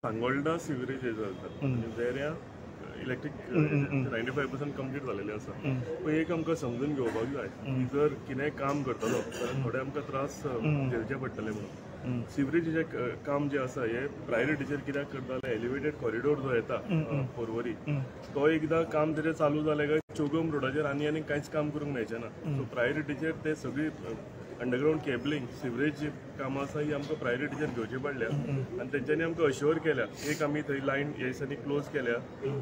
सांगोळडा sewerage जाता वेऱ्या electric 95% complete जालेले आसा. पण एक आमकां समजून घेवपाक जाय की जर कितेंय काम करतलो जाल्यार थोडे आमकां त्रास झेलचे पडटले म्हणून. सिवरेजीचें काम जे आसा हे प्रायोरिटीचेर कित्याक करता जाल्यार एलिवेटेड कॉरिडोर जो येता पर्वरी तो एकदां काम तेजें चालू जालें काय चौगम रोडाचेर आनी कांयच काम करूंक मेळचें ना. सो प्रायोरिटीचेर ते सगळी अंडरग्राउंड केबलिंग सिवरेज कामां आसा ही आमकां प्रायोरिटीचेर घेवची पडल्या आनी तेंच्यांनी आमकां अश्योर केल्या. एक आमी थंय लायन ह्या दिसांनी क्लोज केल्या.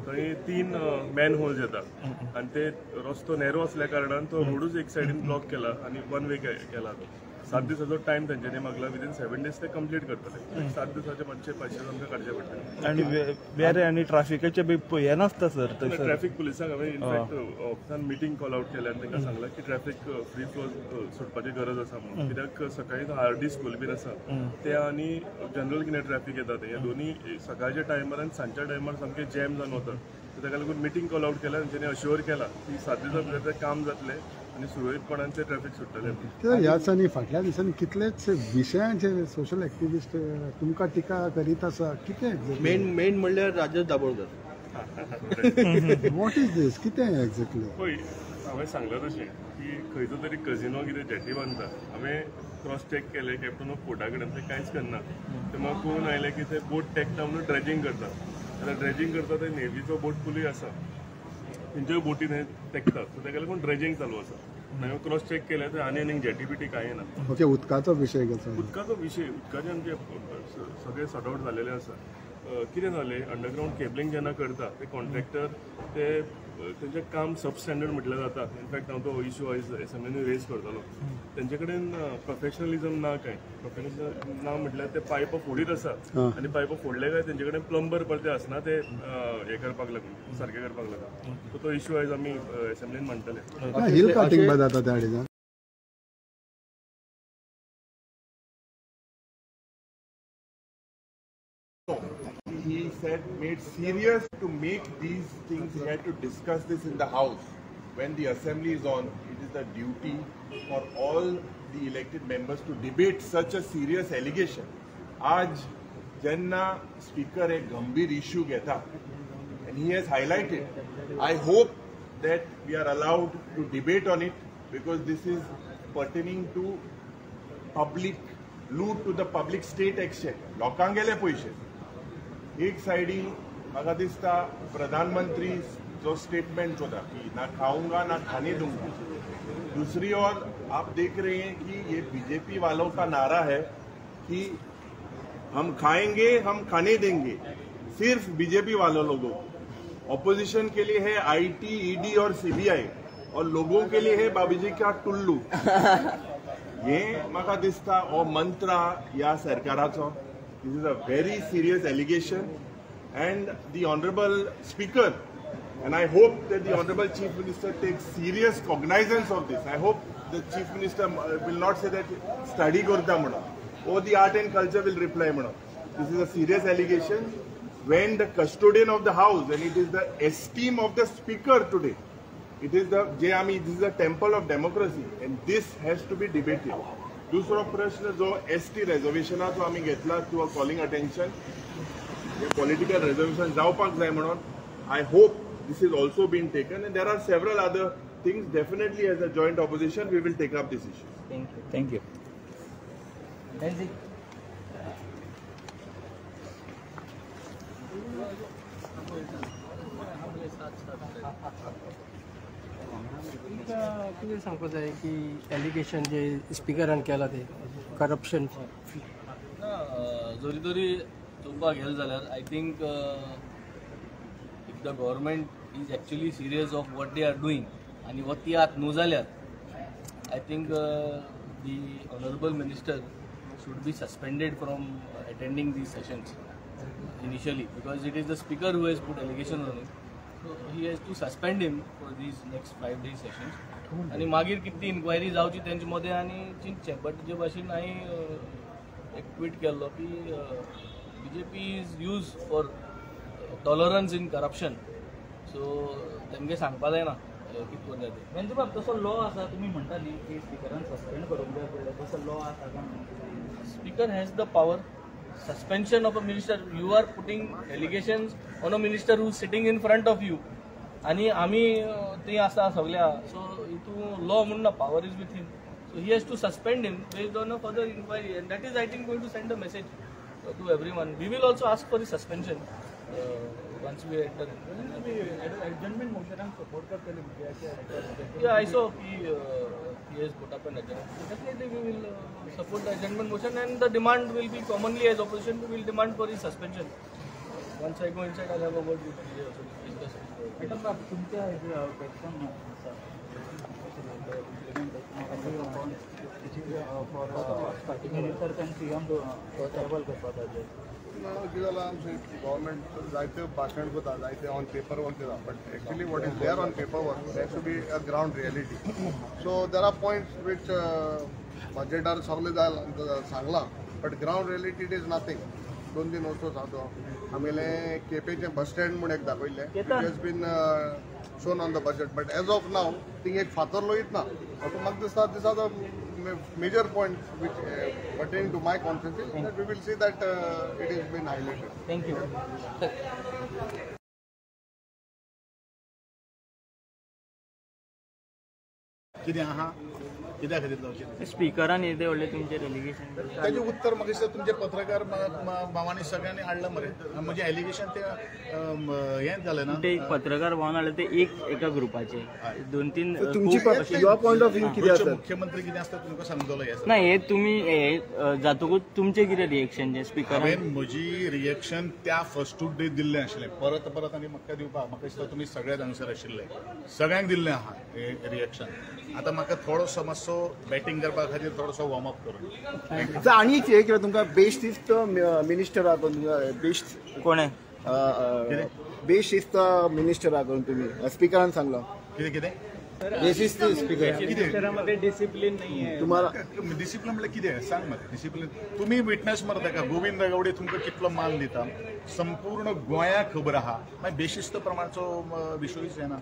थंय 3 मॅन होल्स येतात आनी ते रस्तो नॅरो आसल्या कारणान तो रोडूच एक सायडीन ब्लॉक केला आनी वन वे केला. तो 7 दिसाचो टायम तेंच्यांनी मागला. विदीन 7 days ते कंप्लीट करतले. 7 दिसाचे मातशे पयशे आमकां काडचे पडटले. आनी वेरे आनी ट्राफिकाचे हे नासता सर. ट्रॅफिक पुलिसांक हांवें इनफॅक्ट ऑफिसान मिटींग कॉल आउट केल्या आनी तांकां सांगलां की ट्रॅफिक फ्री फ्लो सुटपाची गरज आसा म्हणून. कित्याक सकाळी RD स्कूल बीन आसा ते आनी जनरल कितें ट्रॅफिक येता ते दोनी सकाळच्या टायमार आनी सांजच्या टायमार सामकें जॅम जावन वता. ताका लागून मिटींग कॉल आउट केल्या. तांच्यांनी अश्योर केला की 7 दिसां भितर तें काम जातलें आनी सुरळीतपणान ते ट्रॅफिक सुट्टले. ह्या दिसांनी फाटल्या दिसांनी कितलेच विशयांचे सोशल एक्टिविस्ट तुमकां टिका करीत आसा. कितें मेन म्हणल्यार राजेश दाबोळकर. वॉट इज दीस कितें एक्झॅक्टली? पळय हांवें सांगलां तशें की खंयचो तरी कजिनो कितें जेटी बांदता. हांवें क्रॉस चॅक केलें कॅप्टन ऑफ पोर्टा कडेन ते कांयच करना. ते म्हाका कळून आयलें की ते बोट तेंकता म्हणून ड्रेजिंग करता. जाल्यार ड्रेजिंग करता ते नेव्हीचो बोट पुलीय आसा तेंच्यो बोटी थंय तेंकतात. सो ताका लागून ड्रेजिंग चालू आसा. हांवें क्रॉस चॅक केलें तर आनी जेटी बिटी कांय ना. ओके उदकाचो विशय कसो? उदकाचो उदकाचें आमचे सगळें सॉर्ट आउट जालेलें आसा. कितें जालें अंडरग्राउंड केबलिंग जेन्ना करता ते कॉन्ट्रॅक्टर ते तेंचें काम सबस्टँडर्ड म्हटलें जाता. इनफॅक्ट हांव तो इश्यू आयज एसेंब्लीनी रेज करतलो. तेंचे कडेन प्रोफेशनलिझम ना काय. प्रोफेशनलिझम ना म्हटल्यार ते पायप फोडीत आसा आनी पायप फोडले काय तेंचे कडेन प्लंबर परते आसना ते हे करपाक लागून सारकें करपाक लागून. सो तो इश्यू आयज आमी एसेंब्लीन मांडटले. हिल कटिंग जाता त्या दिसांनी. He said made serious to make these things. He had to discuss this in the House. When the Assembly is on, it is the duty for all the elected members to debate such a serious allegation. आज jenna speaker एक गंभीर issue घेता and he has highlighted. I hope that we are allowed to debate on it because this is pertaining to public loot to the public state exchequer. लोकांक गेले पैसे. एक साइडी म्हाका दिसता प्रधानमंत्री जो स्टेटमेंट होता कि ना खाऊंगा ना खाने दूंगा. दूसरी ओर आप देख रहे हैं कि ये बीजेपी वालों का नारा है कि हम खाएंगे हम खाने देंगे. सिर्फ बीजेपी वालों लोगों को. ऑपोजिशन के लिए है IT, ED और CBI और लोगों के लिए है बाबूजी का टुल्लू. ये म्हाका दिसता हो मंत्रा या सरकाराचो. This is a very serious allegation and the Honorable Speaker, and I hope that the Honorable Chief Minister takes serious cognizance of this. I hope the Chief Minister will not say that study korta mano or the art and culture will reply mano. This is a serious allegation when the custodian of the house, and it is the esteem of the Speaker today. It is the this is the temple of democracy and this has to be debated. दुसरो प्रश्न जो ST रिजर्वेशनाचो आमी घेतला to a calling attention हे political reservation जावपाक जाय म्हणून. I hope this is also been taken and there are several other things. Definitely as a joint opposition we will take up this issue. Thank you. कितें सांगपाक जाय की allegation जे स्पिकरान केला ते करप्शन जोरी तोरी चोवपाक गेले जाल्यार I think if the government is actually serious of what they are doing आनी वॉट ती आत न्हू जाल्यार I think the honourable minister should be suspended from attending these sessions initially because it is the speaker who has put allegation on it. So he has to suspend him for these next 5 day sessions. आणि मागीर कितली inquiry जावची तेंचे मदें आनी चिंतचें. But जे भाशेन हांवें एक ट्वीट केल्लो की BJP is use for tolerance in corruption. So तेमगे सांगपा जायना कितें करता तें. म्हणजे बाब तसो लॉ आसा तुमी म्हणटा न्ही की स्पिकरान सस्पेंड करूंक जाय पडलें. तसो लॉ आसा काय? Speaker has the power suspension of a minister. You are putting allegations on a minister who is sitting in front of you. आणि आम्ही ते आसा सगळ्या सो हितू लॉ म्हणून power is with him. So he has to suspend him based on a further inquiry, and that is, I think, going to send a message to everyone. We will also ask for the suspension once we enter. adjournment motion support करते हैं. Yeah, I saw he has put up an adjournment. Definitely, we will support the adjournment motion, and the demand will be commonly as opposition. We will demand for his suspension. Once I go inside, I'll have a word with PJ also to discuss it. Madam तुमच्या government जायते भाशण करता जायते on paper work करता but actually what is there on paper work that should be a ground reality so there are points which बजेटार सगळे सांगला but ground reality it is nothing. 2-3 वर्सां जातो आमगेले केपेचे बस स्टँड म्हणून एक दाखयल्लें it has been shown on the budget but as of now thing एक फातर लोयत ना. म्हाका दिसता this are the major point which pertain to my conscience that we will see that it has been highlighted. Thank you. कित्याक खातीर जावचें स्पिकरान येते व्हडले तुमचे एलिगेशन ताजें उत्तर म्हाका दिसता तुमचे पत्रकार भावांनी सगळ्यांनी हाडलां मरे. म्हणजे एलिगेशन ते हें जालें ना ते पत्रकार भावन हाडले ते एका ग्रुपाचे 2-3 युवा पॉइंट ऑफ व्ह्यू कितें आसा मुख्यमंत्री कितें आसता तुमकां सांगतलो हे नाही हे तुम्ही जातकूच तुमचे कितें रिएक्शन जे स्पिकरान हांवें म्हजी रिएक्शन त्या फर्स्ट डे दिल्लें आशिल्लें. परत परत आनी म्हाका दिवपाक म्हाका दिसता तुमी सगळ्यात हांगसर आशिल्ले सगळ्यांक दिल्लें आहा हें रिएक्शन. आतां म्हाका थोडोसो मातसो बॅटिंग करपा खातीर थोडोसो वॉर्म अप करून आनी एक किंवा तुमकां बेशिस्त मिनिस्टर आहा बेस्ट कोणे बेशिस्त मिनिस्टर आहा करून तुमी स्पिकरान सांगलो कितें कितें बेशिस्त स्पिकर डिसिप्लिन नाही आहे. तुम्हाला डिसिप्लिन म्हणल्यार कितें सांग मरे. डिसिप्लिन तुमी विटनेस मरे ताका गोविंद गावडे तुमकां कितलो मान दिता संपूर्ण गोंयाक खबर आहा. मागीर बेशिस्त प्रमाणचो विशयूच येना.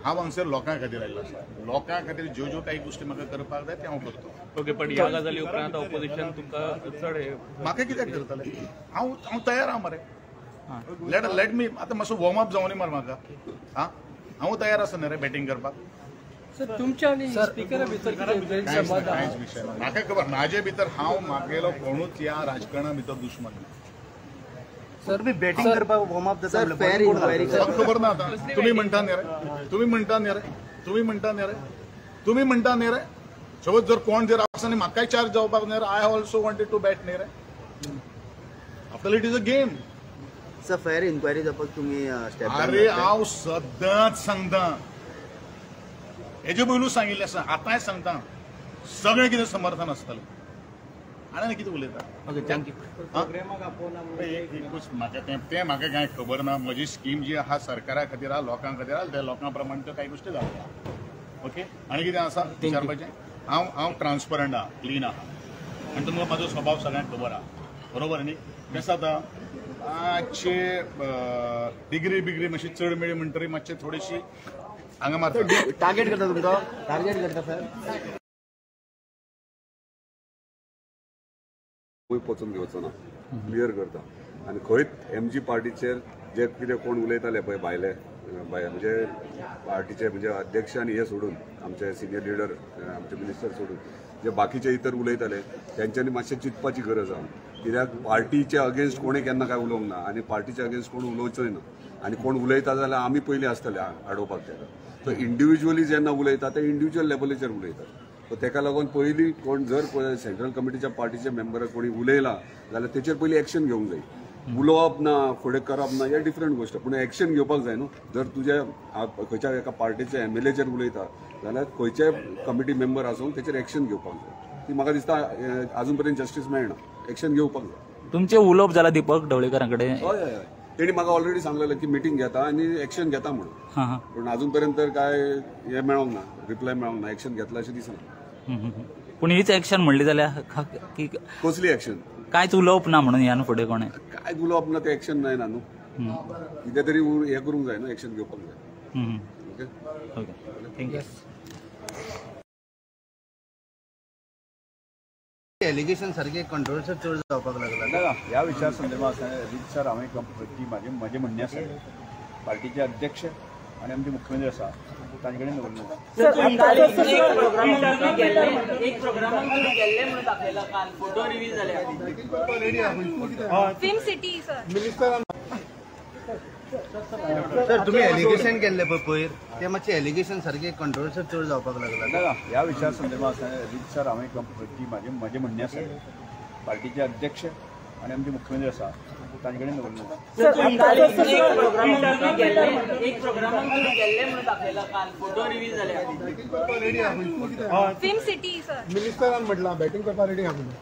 हांव हांगसर लोकां खातीर आयिल्लो आसा. लोकां खातीर ज्यो काही गोश्टी म्हाका करपाक जाय त्यो हांव करतो. ओके पण ह्या गजाली उपरांत ऑपोजिशन तुमकां चड म्हाका कित्याक करतले हांव तयार आहा मरे. लेट मी आतां मातसो वॉर्म अप जावनी मरे म्हाका. हांव तयार आसा न्ही रे बॅटिंग करपाक. सर तुमच्या आणि स्पीकरा भितर कांयच विशय ना. म्हाका खबर म्हाजे भितर हांव म्हागेलो कोणूच ह्या राजकारणा भितर दुश्मन ना. सर मी बॅटिंग करपाक वॉर्म अप जाता फेअर इन्क्वायरी खबर ना आता तुम्ही म्हणता न्ही रे तुम्ही म्हणता न्ही रे तुम्ही म्हणता न्ही रे सपोज जर कोण जर आसा न्ही म्हाकाय चार्ज जावपाक न्ही रे I also wanted to bat न्ही रे. After it is a game. Sir fair inquiry जावपाक तुमी अरे हांव सदांच सांगता हेजे पयलूच सांगिल्लें आसा आतांय सांगता सगळें कितें समर्थन आसतलें. आनी कितें उलयता ओके थँक्यू. म्हाका तें म्हाका कांय खबर ना. म्हजी स्कीम जी आहा सरकारा खातीर आहा लोकां खातीर आहा त्या लोकां प्रमाणे त्यो कांय गोश्टी जाता. ओके आनी कितें आसा विचारपाचें. हांव ट्रान्सपरंट आहा क्लीन आहा आनी तुमकां म्हाजो स्वभाव सगळ्यांक खबर आहा बरोबर न्ही. कसो जाता मातशे डिग्री बिग्री मातशी चड मेळ्ळी म्हणटरी मातशे थोडीशी हांगा मारता टार्गेट करता तुमकां टार्गेट करता सर पचून घेवचो ना क्लियर करता. आनी खंयच एमजी पार्टीचेर जे कितें कोण उलयताले पळय भायले म्हणजे पार्टीचे म्हणजे अध्यक्ष आनी हे सोडून आमचे सिनियर लिडर आमचे मिनिस्टर सोडून जे बाकीचे इतर उलयताले तेंच्यांनी मातशें चिंतपाची गरज आहा. कित्याक पार्टीचे अगेन्स्ट कोणें केन्ना काय उलोवंक ना आनी पार्टीचे अगेन्स्ट कोण उलोवचोय ना. आनी कोण उलयता जाल्यार आमी पयलीं आसतले आडोवपाक तेका. सो इंडिव्हिज्युअली जेन्ना उलयता ते इंडिव्हिज्युअल लेवलीचेर उलयतात. सो तेका लागून पयलीं कोण जर सेंट्रल कमिटीच्या पार्टीचे मेंबर कोणी उलयला जाल्यार तेचेर पयलीं एक्शन घेवंक जाय. उलोवप ना फुडें करप ना हे डिफरंट गोश्ट पूण एक्शन घेवपाक जाय न्हू. जर तुज्या खंयच्या एका पार्टीच्या एमएलएचेर उलयता जाल्यार खंयचेय कमिटी मेंबर आसूं तेचेर एक्शन घेवपाक जाय. ती म्हाका दिसता अजून पर्यंत जस्टीस मेळना. एक्शन घेवपाक जाय. तुमचे उलोवप जाला दीपक ढवळीकरा कडेन. हय हय तेणी म्हाका ऑलरेडी सांगलेलें की मिटींग घेता आनी एक्शन घेता म्हणून. पूण अजून पर्यंत काय हे मेळोंक ना रिप्लाय मेळोंक ना. एक्शन घेतला अशें दिसना. पूण हीच एक्शन म्हणली जाल्यार कसली एक्शन कांयच उलोवप ना म्हणून ह्यान फुडें कोणें काय उलोवप ना ते एक्शन जाय ना न्हू. कितें तरी हे करूंक जाय न्हू एक्शन घेवपाक जाय. Okay okay thank you. एलिगेशन सारखे कंट्रोवर्शियल चड जावपाक लागला. ह्या विशया संदर्भात सर हांवें म्हजें म्हणणें आसा पार्टीचे अध्यक्ष आनी आमचे मुख्यमंत्री आसा तांचे कडेन उलयता. एक प्रोग्रामाक गेल्ले म्हणून दाखयला काल फोटो रिलीज जाले. Film city sir. सर तुम्ही एलिगेशन केल्ले पयर ते मातशे एलिगेशन सारखे कंट्रोवर्शियल चड जावपाक लागला. ह्या विशया संदर्भात सर हांवें म्हजें म्हणणें आसा पार्टीचे अध्यक्ष आनी आमचे मुख्यमंत्री आसा तांचे कडेन उलयता. एक प्रोग्रामाक गेल्ले म्हणून दाखयला काल फोटो रिलीज जाले. Film city sir. मिनिस्टरान म्हटलं बॅटिंग करपा रेडी आहा म्हणून.